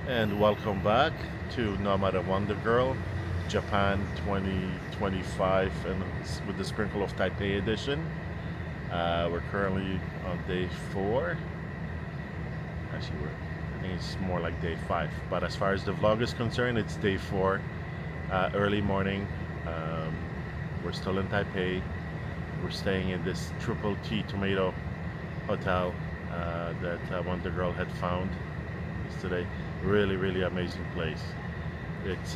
and welcome back to Nomad and Wandegirl, Japan 2025, and with the sprinkle of Taipei edition. We're currently on day four. Actually, I think it's more like day five. But as far as the vlog is concerned, it's day four, early morning. Um, we're still in Taipei. We're staying in this Triple T Tomato Hotel that Wonder Girl had found yesterday. Really, really amazing place. It's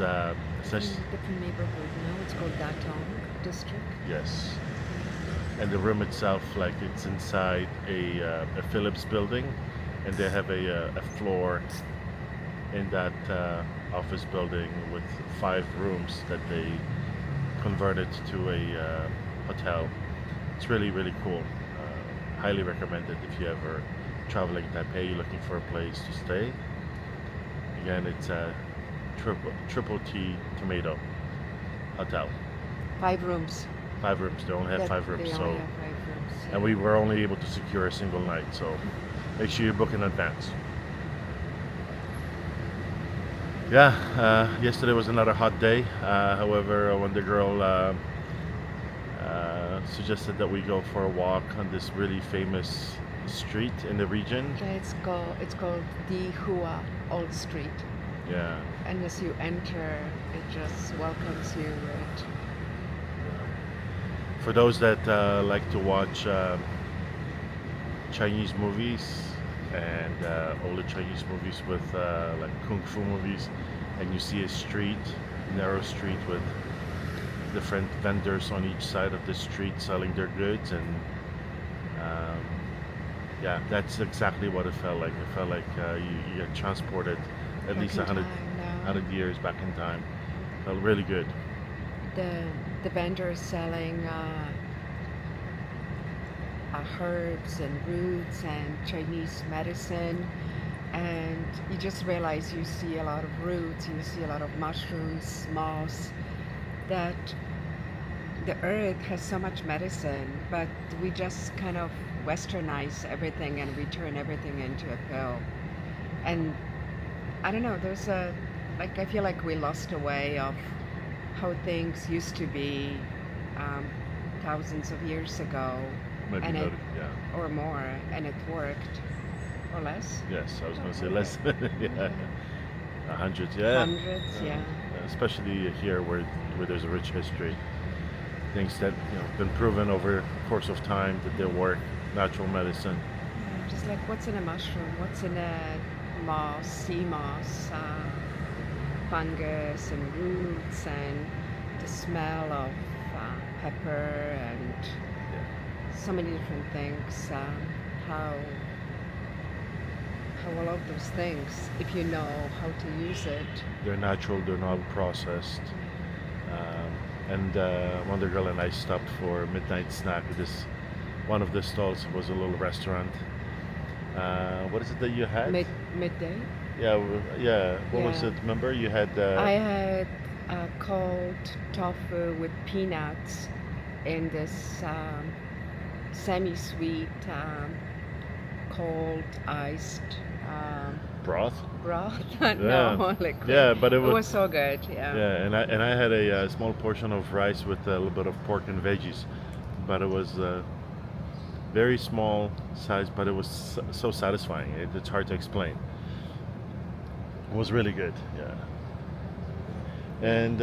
essentially, Different neighborhood now. It's called Datong district. yes, and the room itself, like it's inside a Philips building, and they have a floor in that office building with five rooms that they converted to a hotel. It's really, really cool. Highly recommended if you ever traveling Taipei, you're looking for a place to stay. Again, it's a triple T Tomato Hotel. 5 rooms. Five rooms. They only had That five rooms, they only so have 5 rooms. and we were only able to secure a single night. So make sure you book in advance. Yeah, yesterday was another hot day. However, when the girl suggested that we go for a walk on this really famous street in the region. Yeah, it's called the Hua Old Street. Yeah, And as you enter, it just welcomes you with for those that like to watch Chinese movies and older Chinese movies with like kung fu movies, and you see a street, narrow street with different vendors on each side of the street selling their goods, and um, yeah, that's exactly what it felt like. It felt like you get transported at back least in 100, time now. 100 years back in time. Felt really good. The the vendors selling herbs and roots and Chinese medicine, and you just realize you see a lot of roots, you see a lot of mushrooms, moss, that the earth has so much medicine, but we just kind of westernize everything and we turn everything into a pill. And I don't know, there's a, like, I feel like we lost a way of how things used to be um, thousands of years ago, Maybe and not. it, Yeah. or more, and it worked, or less. Yes, I was going to say Okay. less. Yeah, Yeah. hundreds. Yeah, Hundreds, yeah. especially here where there's a rich history. Things that been proven over the course of time that they work. Natural medicine. Yeah, just like what's in a mushroom, what's in a moss, sea moss, fungus and roots, and the smell of pepper and so many different things. How how all of those things, if you know how to use it. They're natural. They're not processed. And Wonder Girl and I stopped for a midnight snack. This one of the stalls was a little restaurant. What is it that you had? Midday. Yeah, yeah. What was Yeah, it? Remember you had I had cold tofu with peanuts in this semi-sweet, cold iced broth. broth. Yeah, No, liquid. yeah. But it It was was so good. Yeah. yeah, and I had a small portion of rice with a little bit of pork and veggies, but it was very small size, but it was so satisfying. It's hard to explain. It was really good. Yeah. And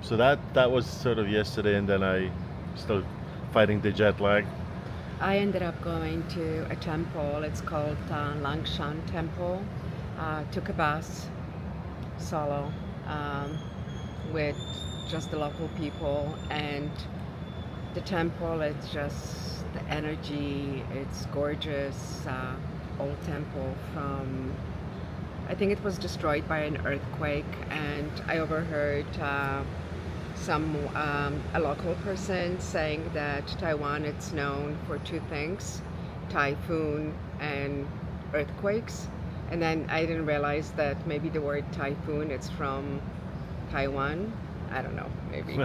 so that was sort of yesterday, and then I still fighting the jet lag. I ended up going to a temple. It's called Langshan Temple. Took a bus solo with just the local people, and the temple. It's just the energy. It's gorgeous. Old temple from, I think it was destroyed by an earthquake, and I overheard a local person saying that Taiwan it's known for two things: typhoon and earthquakes. And then I didn't realize that maybe the word typhoon it's from Taiwan. I don't know, maybe.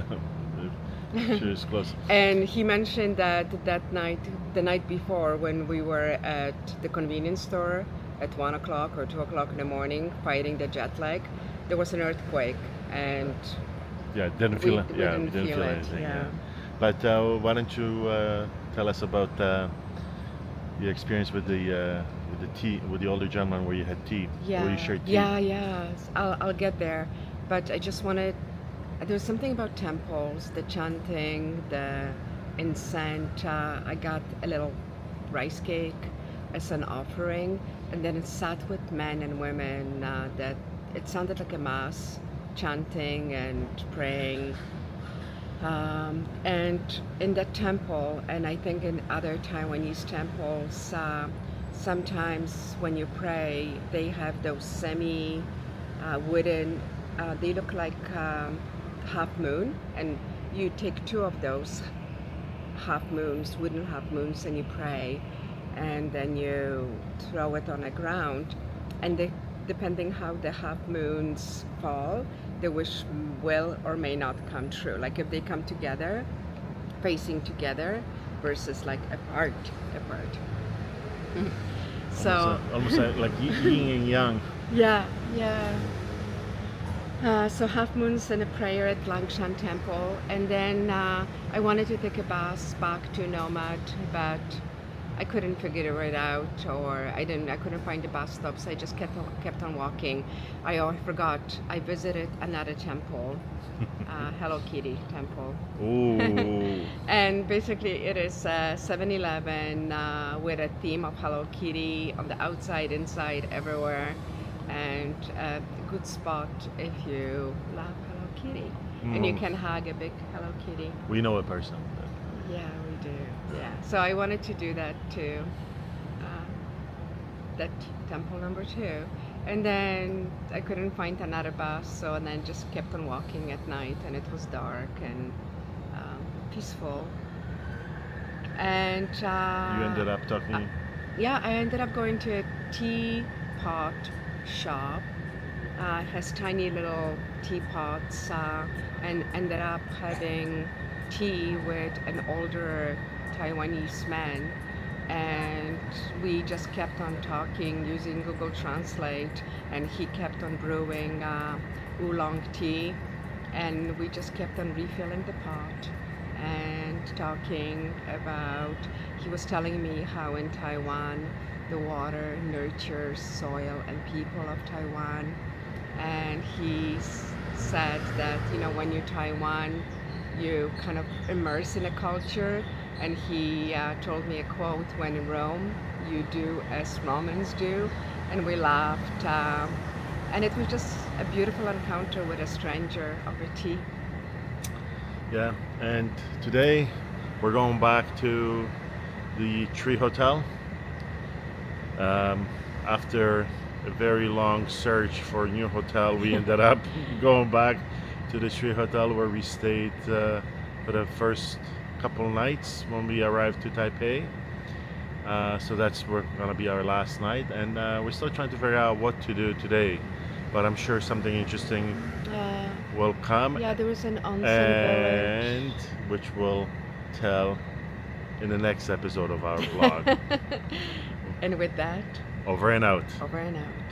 She was close. And he mentioned that that night, the night before, when we were at the convenience store, at 1 o'clock or 2 o'clock in the morning, fighting the jet lag. There was an earthquake, and Yeah, didn't we feel. Yeah, we didn't didn't feel feel it. anything. Yeah. Yeah, but why don't you tell us about the experience with the tea with the older gentleman where you had tea, where you Yeah, shared tea. yeah. I'll get there, but I just wanted. There's something about temples, the chanting, the incense. I got a little rice cake as an offering, and then it sat with men and women. That it sounded like a mass, chanting and praying. And in that temple, and I think in other Taiwanese temples, sometimes when you pray, they have those semi wooden, they look like half moon, and you take two of those half moons, wooden half moons, and you pray, and then you throw it on the ground, and depending how the half moons fall, the wish will or may not come true. Like if they come together, facing together, versus like apart. Almost, So almost like yin and yang. yeah, yeah. So half moons and a prayer at Langshan Temple, and then I wanted to take a bus back to Nomad, but I couldn't figure it out, or I couldn't find the bus stop, so I just kept on walking. Forgot I visited another temple, Hello Kitty temple. Ooh. And basically it is 7-Eleven with a theme of Hello Kitty on the outside, inside, everywhere, and a good spot if you love Hello Kitty. And you can hug a big Hello Kitty. We know a person. Yeah, we do. Yeah. So I wanted to do that too. That temple number 2. And then I couldn't find another bus, so and then just kept on walking at night, and it was dark and peaceful. And You ended up talking. yeah, I ended up going to a teapot shop. It has tiny little teapots, and ended up having tea with an older Taiwanese man. And we just kept on talking using Google Translate, and he kept on brewing oolong tea, and we just kept on refilling the pot and talking about. He was telling me how in Taiwan the water nurtures soil and people of Taiwan, and he said that when you're Taiwan, you kind of immerse in a culture, and he told me a quote: "When in Rome, you do as Romans do," and we laughed, and it was just a beautiful encounter with a stranger over tea. Yeah, and today we're going back to the Tree Hotel. After a very long search for a new hotel, we ended up going back to the Tree Hotel where we stayed for the first couple nights when we arrived to Taipei. So that's gonna be our last night, and we're still trying to figure out what to do today. But I'm sure something interesting Uh, will come, yeah, there was an onsen and village. which we'll tell in the next episode of our vlog. And with that, Over and out. over and out.